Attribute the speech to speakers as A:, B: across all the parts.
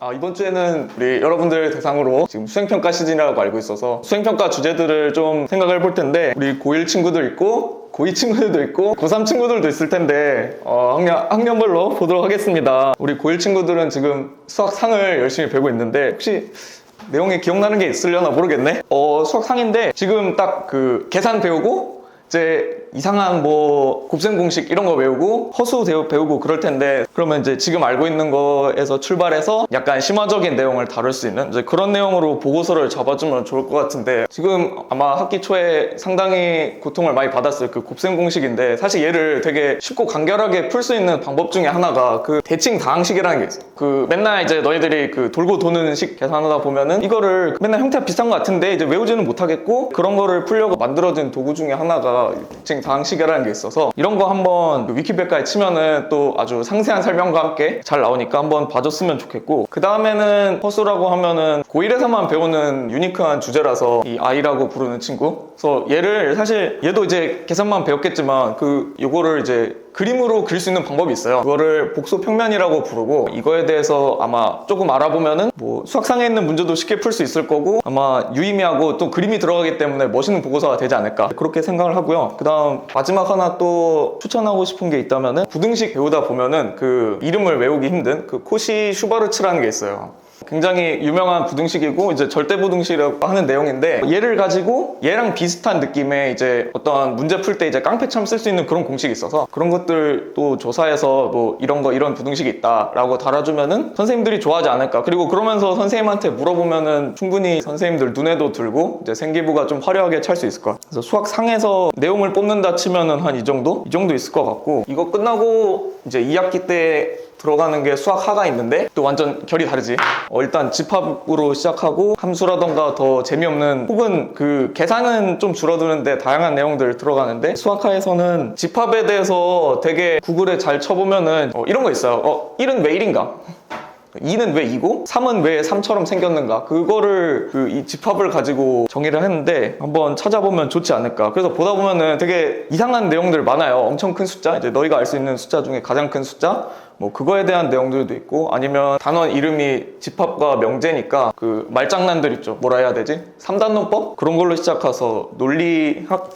A: 이번 주에는 우리 여러분들 대상으로 지금 수행평가 시즌이라고 알고 있어서 수행평가 주제들을 좀 생각을 해볼 텐데, 우리 고1 친구들 있고 고2 친구들도 있고 고3 친구들도 있을 텐데 학년별로 보도록 하겠습니다. 우리 고1 친구들은 지금 수학상을 열심히 배우고 있는데, 혹시 내용이 기억나는 게 있으려나 모르겠네. 수학상인데 지금 딱 그 계산 배우고 이제 이상한 뭐 곱셈 공식 이런 거 배우고 허수 배우고 그럴 텐데, 그러면 이제 지금 알고 있는 거에서 출발해서 약간 심화적인 내용을 다룰 수 있는 이제 그런 내용으로 보고서를 잡아주면 좋을 것 같은데, 지금 아마 학기 초에 상당히 고통을 많이 받았을 그 곱셈 공식인데, 사실 얘를 되게 쉽고 간결하게 풀 수 있는 방법 중에 하나가 그 대칭 다항식이라는 게 있어. 그 맨날 이제 너희들이 그 돌고 도는 식 계산하다 보면은 이거를 맨날 형태가 비슷한 것 같은데 이제 외우지는 못하겠고, 그런 거를 풀려고 만들어진 도구 중에 하나가 대칭 다항식이라는 게 있어서, 이런 거 한번 위키백과에 치면은 또 아주 상세한 설명과 함께 잘 나오니까 한번 봐줬으면 좋겠고, 그 다음에는 허수라고 하면은 고1에서만 배우는 유니크한 주제라서 이 i라고 부르는 친구, 그래서 얘를 사실 얘도 이제 계산만 배웠겠지만 요거를 이제 그림으로 그릴 수 있는 방법이 있어요. 그거를 복소평면이라고 부르고, 이거에 대해서 아마 조금 알아보면은 뭐 수학상에 있는 문제도 쉽게 풀 수 있을 거고, 아마 유의미하고 또 그림이 들어가기 때문에 멋있는 보고서가 되지 않을까, 그렇게 생각을 하고요. 그 다음 마지막 하나 또 추천하고 싶은 게 있다면은, 부등식 배우다 보면은 그 이름을 외우기 힘든 그 코시 슈바르츠라는 게 있어요. 굉장히 유명한 부등식이고 이제 절대부등식이라고 하는 내용인데, 얘를 가지고 얘랑 비슷한 느낌의 이제 어떤 문제 풀 때 이제 깡패처럼 쓸 수 있는 그런 공식이 있어서, 그런 것들 또 조사해서 뭐 이런 부등식이 있다라고 달아주면은 선생님들이 좋아하지 않을까. 그리고 그러면서 선생님한테 물어보면은 충분히 선생님들 눈에도 들고 이제 생기부가 좀 화려하게 찰 수 있을 것 같아요. 그래서 수학상에서 내용을 뽑는다 치면은 한 이 정도 있을 것 같고, 이거 끝나고 이제 2학기 때 들어가는 게 수학하가 있는데 또 완전 결이 다르지. 일단 집합으로 시작하고 함수라던가 더 재미없는, 혹은 그 계산은 좀 줄어드는데 다양한 내용들 들어가는데, 수학하에서는 집합에 대해서 되게 구글에 잘 쳐보면은 이런 거 있어요. 1은 왜 1인가? 2는 왜 2고 3은 왜 3처럼 생겼는가, 그거를 이 집합을 가지고 정의를 했는데 한번 찾아보면 좋지 않을까. 그래서 보다 보면은 되게 이상한 내용들 많아요. 엄청 큰 숫자, 이제 너희가 알 수 있는 숫자 중에 가장 큰 숫자, 뭐 그거에 대한 내용들도 있고, 아니면 단원 이름이 집합과 명제니까 그 말장난들 있죠. 뭐라 해야 되지? 3단원법? 그런 걸로 시작해서 논리학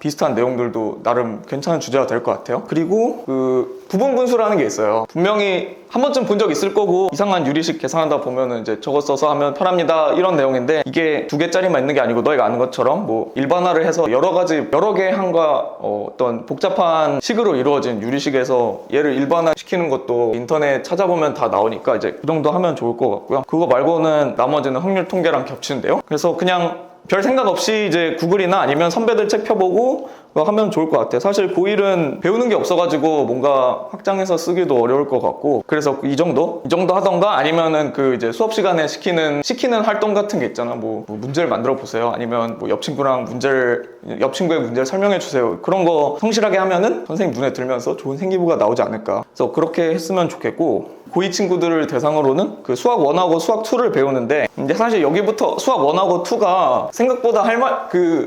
A: 비슷한 내용들도 나름 괜찮은 주제가 될 것 같아요. 그리고 그 부분분수라는 게 있어요. 분명히 한 번쯤 본 적 있을 거고, 이상한 유리식 계산하다 보면은 이제 저거 써서 하면 편합니다 이런 내용인데, 이게 2개짜리만 있는 게 아니고 너희가 아는 것처럼 뭐 일반화를 해서 여러 개 항과 어떤 복잡한 식으로 이루어진 유리식에서 얘를 일반화 시키는 것도 인터넷 찾아보면 다 나오니까 이제 그 정도 하면 좋을 것 같고요. 그거 말고는 나머지는 확률 통계랑 겹치는데요. 그래서 그냥 별 생각 없이 이제 구글이나 아니면 선배들 책 펴보고 하면 좋을 것 같아요. 사실 고1은 배우는 게 없어가지고 뭔가 확장해서 쓰기도 어려울 것 같고, 그래서 이 정도 하던가, 아니면은 그 이제 수업 시간에 시키는 활동 같은 게 있잖아. 뭐 문제를 만들어 보세요, 아니면 뭐 옆 친구의 문제를 설명해 주세요. 그런 거 성실하게 하면은 선생님 눈에 들면서 좋은 생기부가 나오지 않을까. 그래서 그렇게 했으면 좋겠고, 고2 친구들을 대상으로는 그 수학 1하고 수학 2를 배우는데, 이제 사실 여기부터 수학 1하고 2가 생각보다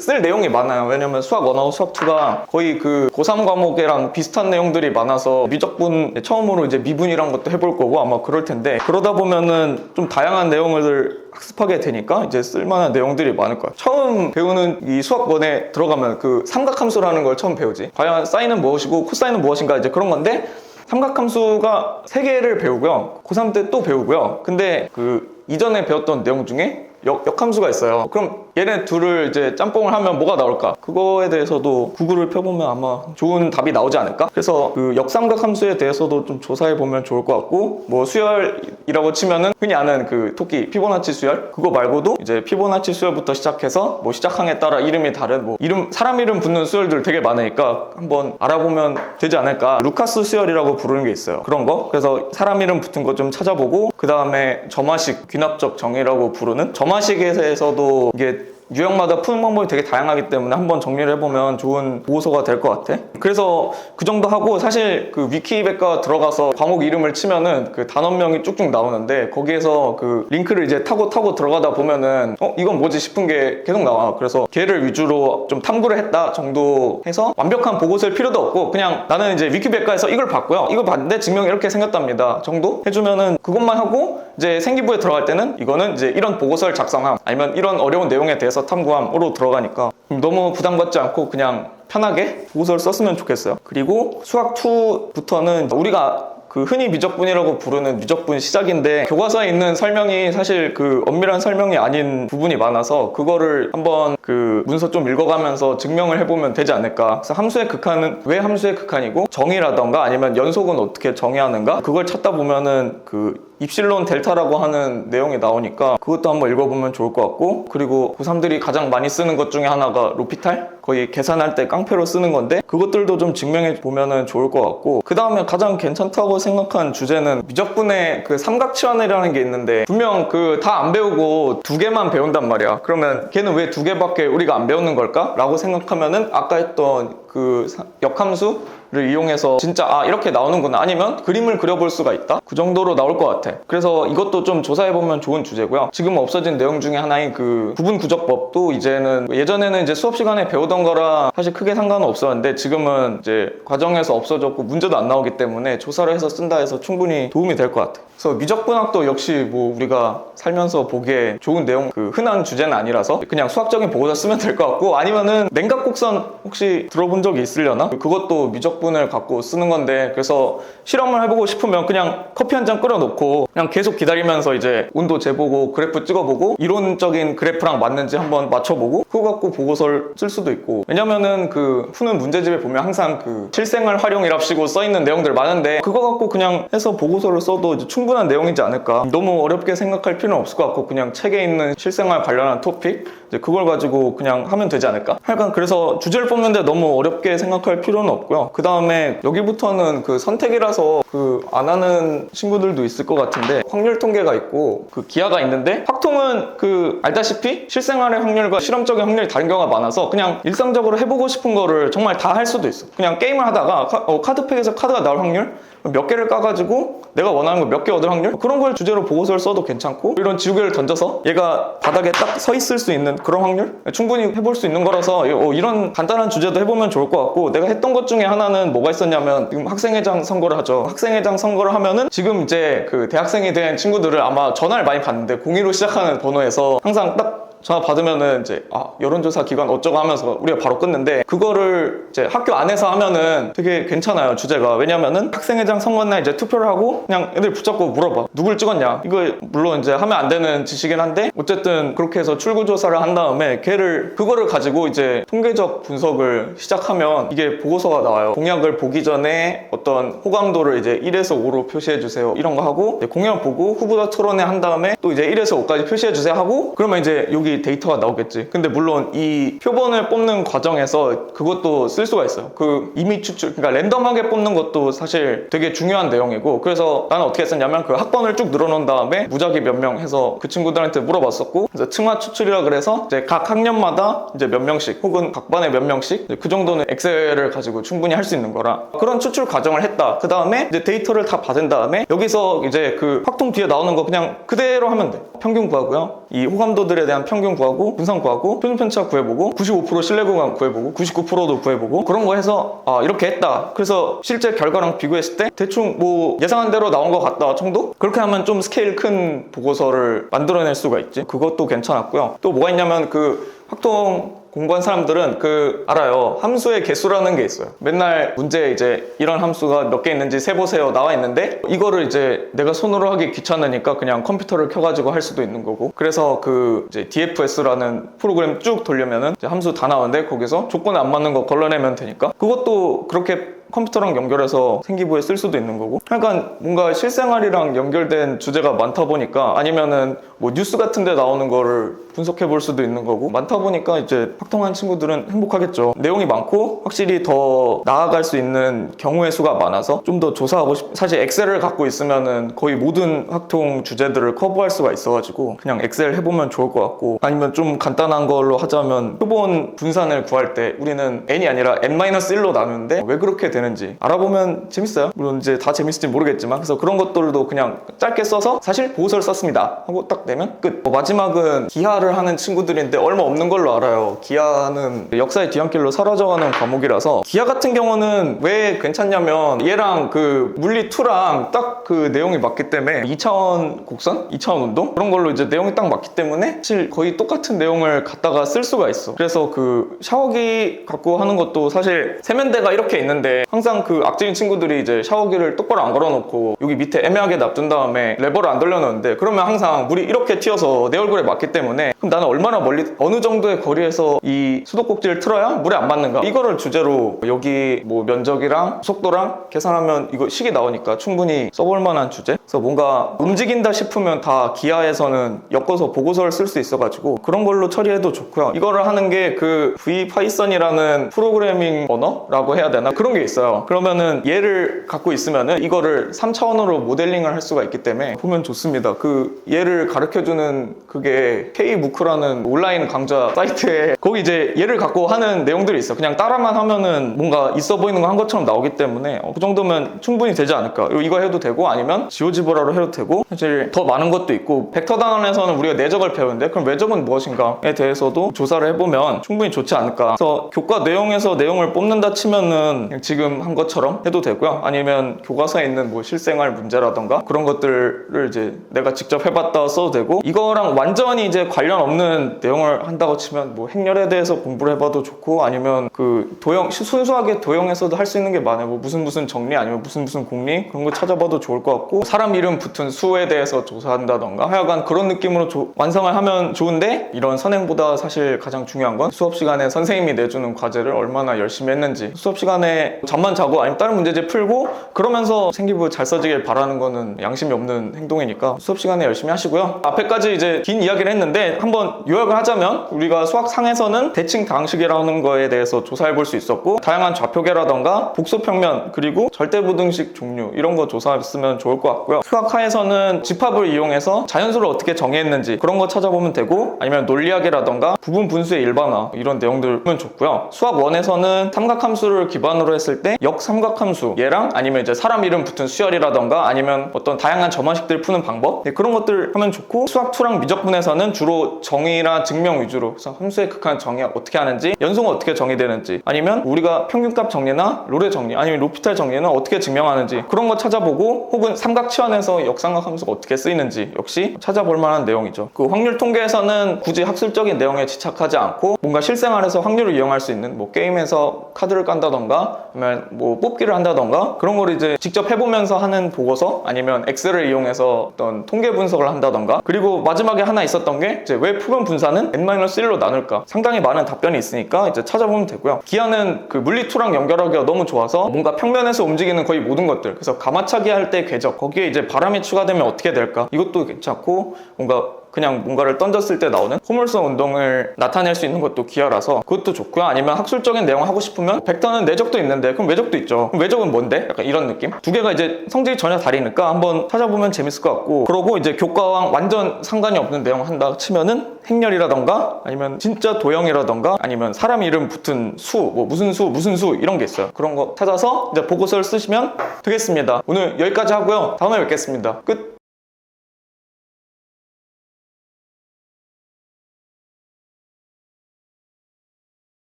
A: 쓸 내용이 많아요. 왜냐면 수학 1하고 수학 2가 거의 그 고3 과목이랑 비슷한 내용들이 많아서 미적분 처음으로 이제 미분이란 것도 해볼 거고 아마 그럴 텐데, 그러다 보면은 좀 다양한 내용을 학습하게 되니까 이제 쓸만한 내용들이 많을 거야. 처음 배우는 이 수학 1에 들어가면 그 삼각함수라는 걸 처음 배우지. 과연 사인은 무엇이고 코사인은 무엇인가, 이제 그런 건데, 삼각함수가 3개를 배우고요. 고3 때 또 배우고요. 근데 그 이전에 배웠던 내용 중에 역함수가 있어요. 그럼 얘네 둘을 이제 짬뽕을 하면 뭐가 나올까? 그거에 대해서도 구글을 펴보면 아마 좋은 답이 나오지 않을까? 그래서 그 역삼각함수에 대해서도 좀 조사해보면 좋을 것 같고, 뭐 수열이라고 치면은 흔히 아는 그 토끼 피보나치 수열, 그거 말고도 이제 피보나치 수열부터 시작해서 뭐 시작항에 따라 이름이 다른 뭐 사람 이름 붙는 수열들 되게 많으니까 한번 알아보면 되지 않을까. 루카스 수열이라고 부르는 게 있어요. 그런 거. 그래서 사람 이름 붙은 거 좀 찾아보고, 그 다음에 점화식 귀납적 정의라고 부르는 점화식에서도 이게 유형마다 푸는 방법이 되게 다양하기 때문에 한번 정리를 해보면 좋은 보고서가 될 것 같아. 그래서 그 정도 하고, 사실 그 위키백과 들어가서 과목 이름을 치면은 그 단원명이 쭉쭉 나오는데, 거기에서 그 링크를 이제 타고 들어가다 보면은 이건 뭐지 싶은 게 계속 나와. 그래서 걔를 위주로 좀 탐구를 했다 정도 해서 완벽한 보고서일 필요도 없고, 그냥 나는 이제 위키백과에서 이걸 봤고요, 이걸 봤는데 증명이 이렇게 생겼답니다 정도 해주면은 그것만 하고, 이제 생기부에 들어갈 때는 이거는 이제 이런 보고서를 작성함 아니면 이런 어려운 내용에 대해서 탐구함으로 들어가니까 너무 부담 갖지 않고 그냥 편하게 보고서를 썼으면 좋겠어요. 그리고 수학 2부터는 우리가 그 흔히 미적분이라고 부르는 미적분 시작인데 교과서에 있는 설명이 사실 그 엄밀한 설명이 아닌 부분이 많아서 그거를 한번 그 문서 좀 읽어가면서 증명을 해보면 되지 않을까. 그래서 함수의 극한은 왜 함수의 극한이고 정의라던가 아니면 연속은 어떻게 정의하는가 그걸 찾다 보면은 그 입실론 델타라고 하는 내용이 나오니까 그것도 한번 읽어보면 좋을 것 같고, 그리고 고3들이 가장 많이 쓰는 것 중에 하나가 로피탈? 거의 계산할 때 깡패로 쓰는 건데 그것들도 좀 증명해 보면 좋을 것 같고, 그 다음에 가장 괜찮다고 생각한 주제는 미적분의 그 삼각치환이라는 게 있는데 분명 그 다 안 배우고 2개만 배운단 말이야. 그러면 걔는 왜 2개밖에 우리가 안 배우는 걸까? 라고 생각하면은 아까 했던 그 역함수를 이용해서 진짜 이렇게 나오는구나, 아니면 그림을 그려볼 수가 있다, 그 정도로 나올 것 같아. 그래서 이것도 좀 조사해보면 좋은 주제고요. 지금 없어진 내용 중에 하나인 그 구분구적법도 이제는 예전에는 이제 수업 시간에 배우던 거랑 사실 크게 상관은 없었는데 지금은 이제 과정에서 없어졌고 문제도 안 나오기 때문에 조사를 해서 쓴다 해서 충분히 도움이 될 것 같아. 그래서 미적분학도 역시 뭐 우리가 살면서 보기에 좋은 내용, 그 흔한 주제는 아니라서 그냥 수학적인 보고서 쓰면 될 것 같고, 아니면은 냉각곡선 혹시 들어본 적이 있으려나? 그것도 미적분을 갖고 쓰는 건데, 그래서 실험을 해보고 싶으면 그냥 커피 한 잔 끓여놓고 그냥 계속 기다리면서 이제 온도 재보고 그래프 찍어보고 이론적인 그래프랑 맞는지 한번 맞춰보고 그거 갖고 보고서를 쓸 수도 있고. 왜냐면은 그 푸는 문제집에 보면 항상 그 실생활 활용이랍시고 써있는 내용들 많은데 그거 갖고 그냥 해서 보고서를 써도 이제 충분한 내용이지 않을까. 너무 어렵게 생각할 필요는 없을 것 같고 그냥 책에 있는 실생활 관련한 토픽 이제 그걸 가지고 그냥 하면 되지 않을까. 하여간 그래서 주제를 뽑는데 너무 어렵게 생각할 필요는 없고요. 그 다음에 여기부터는 그 선택이라서 그 안 하는 친구들도 있을 것 같은데, 확률 통계가 있고 그 기하가 있는데, 확통은 그 알다시피 실생활의 확률과 실험적인 확률이 다른 경우가 많아서 그냥 일상적으로 해보고 싶은 거를 정말 다 할 수도 있어. 그냥 게임을 하다가 카드팩에서 카드가 나올 확률 몇 개를 까가지고 내가 원하는 거 몇 개 얻을 확률, 그런 걸 주제로 보고서를 써도 괜찮고, 이런 지우개를 던져서 얘가 바닥에 딱 서 있을 수 있는 그런 확률 충분히 해볼 수 있는 거라서 이런 간단한 주제도 해보면 좋을 것 같고, 내가 했던 것 중에 하나는 뭐가 있었냐면 지금 학생회장 선거를 하죠. 학생회장 선거를 하면은 지금 이제 그 대학생이 된 친구들을 아마 전화를 많이 받는데 02로 시작하는 번호에서 항상 딱 전화 받으면은 이제 여론조사 기관 어쩌고 하면서 우리가 바로 끊는데, 그거를 이제 학교 안에서 하면은 되게 괜찮아요, 주제가. 왜냐면은 학생회장 선거날 이제 투표를 하고 그냥 애들 붙잡고 물어봐, 누굴 찍었냐. 이거 물론 이제 하면 안 되는 짓이긴 한데 어쨌든 그렇게 해서 출구조사를 한 다음에 그거를 가지고 이제 통계적 분석을 시작하면 이게 보고서가 나와요. 공약을 보기 전에 어떤 호감도를 이제 1에서 5로 표시해 주세요, 이런 거 하고, 공약 보고 후보자 토론회 한 다음에 또 이제 1에서 5까지 표시해 주세요 하고, 그러면 이제 여기 데이터가 나오겠지. 근데 물론 이 표본을 뽑는 과정에서 그것도 쓸 수가 있어요. 그 이미 추출, 그러니까 랜덤하게 뽑는 것도 사실 되게 중요한 내용이고, 그래서 나는 어떻게 했었냐면 그 학번을 쭉 늘어놓은 다음에 무작위 몇 명 해서 그 친구들한테 물어봤었고, 그래서 층화 추출이라 그래서 이제 각 학년마다 이제 몇 명씩 혹은 각 반에 몇 명씩, 그 정도는 엑셀을 가지고 충분히 할 수 있는 거라 그런 추출 과정을 했다. 그 다음에 이제 데이터를 다 받은 다음에 여기서 이제 그 확통 뒤에 나오는 거 그냥 그대로 하면 돼. 평균 구하고요, 이 호감도들에 대한 평균 구하고 분산 구하고 표준 편차 구해보고 95% 신뢰 구간 구해보고 99%도 구해보고, 그런 거 해서 이렇게 했다. 그래서 실제 결과랑 비교했을 때 대충 뭐 예상한 대로 나온 것 같다 정도? 그렇게 하면 좀 스케일 큰 보고서를 만들어낼 수가 있지. 그것도 괜찮았고요. 또 뭐가 있냐면 그 확통 공부한 사람들은 알아요. 함수의 개수라는 게 있어요. 맨날 문제에 이제 이런 함수가 몇 개 있는지 세보세요 나와 있는데, 이거를 이제 내가 손으로 하기 귀찮으니까 그냥 컴퓨터를 켜가지고 할 수도 있는 거고, 그래서 그 이제 DFS라는 프로그램 쭉 돌려면은 이제 함수 다 나오는데 거기서 조건에 안 맞는 거 걸러내면 되니까 그것도 그렇게 컴퓨터랑 연결해서 생기부에 쓸 수도 있는 거고. 그러니까 뭔가 실생활이랑 연결된 주제가 많다 보니까, 아니면은 뭐 뉴스 같은 데 나오는 거를 분석해 볼 수도 있는 거고, 많다 보니까 이제 확통한 친구들은 행복하겠죠. 내용이 많고 확실히 더 나아갈 수 있는 경우의 수가 많아서 좀 더 조사하고 사실 엑셀을 갖고 있으면은 거의 모든 확통 주제들을 커버할 수가 있어가지고 그냥 엑셀 해보면 좋을 것 같고, 아니면 좀 간단한 걸로 하자면 표본 분산을 구할 때 우리는 n이 아니라 n-1로 나누는데 왜 그렇게 되는 되는지 알아보면 재밌어요. 물론 이제 다 재밌을지 모르겠지만, 그래서 그런 것들도 그냥 짧게 써서 사실 보고서를 썼습니다 하고 딱 내면 끝. 마지막은 기하를 하는 친구들인데 얼마 없는 걸로 알아요. 기하는 역사의 뒤안길로 사라져가는 과목이라서, 기하 같은 경우는 왜 괜찮냐면 얘랑 그 물리2랑 딱 그 내용이 맞기 때문에 2차원 곡선? 2차원 운동? 그런 걸로 이제 내용이 딱 맞기 때문에 사실 거의 똑같은 내용을 갖다가 쓸 수가 있어. 그래서 그 샤워기 갖고 하는 것도 사실 세면대가 이렇게 있는데 항상 그 악질인 친구들이 이제 샤워기를 똑바로 안 걸어놓고 여기 밑에 애매하게 놔둔 다음에 레버를 안 돌려놓는데, 그러면 항상 물이 이렇게 튀어서 내 얼굴에 맞기 때문에 그럼 나는 얼마나 멀리 어느 정도의 거리에서 이 수도꼭지를 틀어야 물에 안 맞는가, 이거를 주제로 여기 뭐 면적이랑 속도랑 계산하면 이거 식이 나오니까 충분히 써볼 만한 주제. 그래서 뭔가 움직인다 싶으면 다 기하에서는 엮어서 보고서를 쓸 수 있어가지고 그런 걸로 처리해도 좋고요. 이거를 하는 게 그 VPython이라는 프로그래밍 언어라고 해야 되나, 그런 게 있어요. 그러면은 얘를 갖고 있으면은 이거를 3차원으로 모델링을 할 수가 있기 때문에 보면 좋습니다. 그 얘를 가르쳐주는 그게 K무크라는 온라인 강좌 사이트에 거기 이제 얘를 갖고 하는 내용들이 있어. 그냥 따라만 하면은 뭔가 있어 보이는 거 한 것처럼 나오기 때문에 그 정도면 충분히 되지 않을까. 이거 해도 되고 아니면 지오지브라로 해도 되고, 사실 더 많은 것도 있고, 벡터 단원에서는 우리가 내적을 배우는데 그럼 외적은 무엇인가에 대해서도 조사를 해보면 충분히 좋지 않을까. 그래서 교과 내용에서 내용을 뽑는다 치면은 그냥 지금 한 것처럼 해도 되고요. 아니면 교과서에 있는 뭐 실생활 문제라던가 그런 것들을 이제 내가 직접 해봤다 써도 되고, 이거랑 완전히 이제 관련 없는 내용을 한다고 치면 뭐 행렬에 대해서 공부를 해봐도 좋고, 아니면 그 도형, 순수하게 도형에서도 할 수 있는 게 많아요. 뭐 무슨 정리 아니면 무슨 공리 그런 거 찾아봐도 좋을 것 같고, 사람 이름 붙은 수에 대해서 조사한다던가 하여간 그런 느낌으로 완성을 하면 좋은데, 이런 선행보다 사실 가장 중요한 건 수업 시간에 선생님이 내주는 과제를 얼마나 열심히 했는지. 수업 시간에 잠만 자고 아니면 다른 문제집 풀고 그러면서 생기부 잘 써지길 바라는 거는 양심이 없는 행동이니까 수업 시간에 열심히 하시고요. 앞에까지 이제 긴 이야기를 했는데 한번 요약을 하자면, 우리가 수학상에서는 대칭 다항식이라는 거에 대해서 조사해 볼 수 있었고, 다양한 좌표계라던가 복소평면 그리고 절대부등식 종류 이런 거 조사했으면 좋을 것 같고요. 수학하에서는 집합을 이용해서 자연수를 어떻게 정의했는지 그런 거 찾아보면 되고, 아니면 논리학이라던가 부분 분수의 일반화 이런 내용들은 좋고요. 수학 1에서는 삼각함수를 기반으로 했을 때 역삼각함수 얘랑 아니면 이제 사람 이름 붙은 수열이라던가 아니면 어떤 다양한 점화식들 푸는 방법, 그런 것들 하면 좋고, 수학 2랑 미적분에서는 주로 정의나 증명 위주로, 그래서 함수의 극한 정의 어떻게 하는지, 연속은 어떻게 정의되는지, 아니면 우리가 평균값 정리나 롤의 정리 아니면 로피탈 정리는 어떻게 증명하는지 그런 거 찾아보고, 혹은 삼각치환에서 역삼각함수가 어떻게 쓰이는지 역시 찾아볼 만한 내용이죠. 그 확률 통계에서는 굳이 학술적인 내용에 집착하지 않고 뭔가 실생활에서 확률을 이용할 수 있는, 뭐 게임에서 카드를 깐다던가 아니면 뭐 뽑기를 한다던가 그런 걸 이제 직접 해보면서 하는 보고서, 아니면 엑셀을 이용해서 어떤 통계 분석을 한다던가. 그리고 마지막에 하나 있었던 게 이제 왜 푸른 분사는 n-1로 나눌까, 상당히 많은 답변이 있으니까 이제 찾아보면 되고요. 기하는 그 물리2랑 연결하기가 너무 좋아서 뭔가 평면에서 움직이는 거의 모든 것들, 그래서 가마차기 할 때 궤적, 거기에 이제 바람이 추가되면 어떻게 될까, 이것도 괜찮고, 뭔가 그냥 뭔가를 던졌을 때 나오는 포물선 운동을 나타낼 수 있는 것도 기하라서 그것도 좋고요. 아니면 학술적인 내용 하고 싶으면 벡터는 내적도 있는데 그럼 외적도 있죠. 그럼 외적은 뭔데? 약간 이런 느낌? 두 개가 이제 성질이 전혀 다르니까 한번 찾아보면 재밌을 것 같고, 그러고 이제 교과랑 완전 상관이 없는 내용 한다 치면은 행렬이라던가 아니면 진짜 도형이라던가 아니면 사람 이름 붙은 수, 뭐 무슨 수 이런 게 있어요. 그런 거 찾아서 이제 보고서를 쓰시면 되겠습니다. 오늘 여기까지 하고요. 다음에 뵙겠습니다. 끝!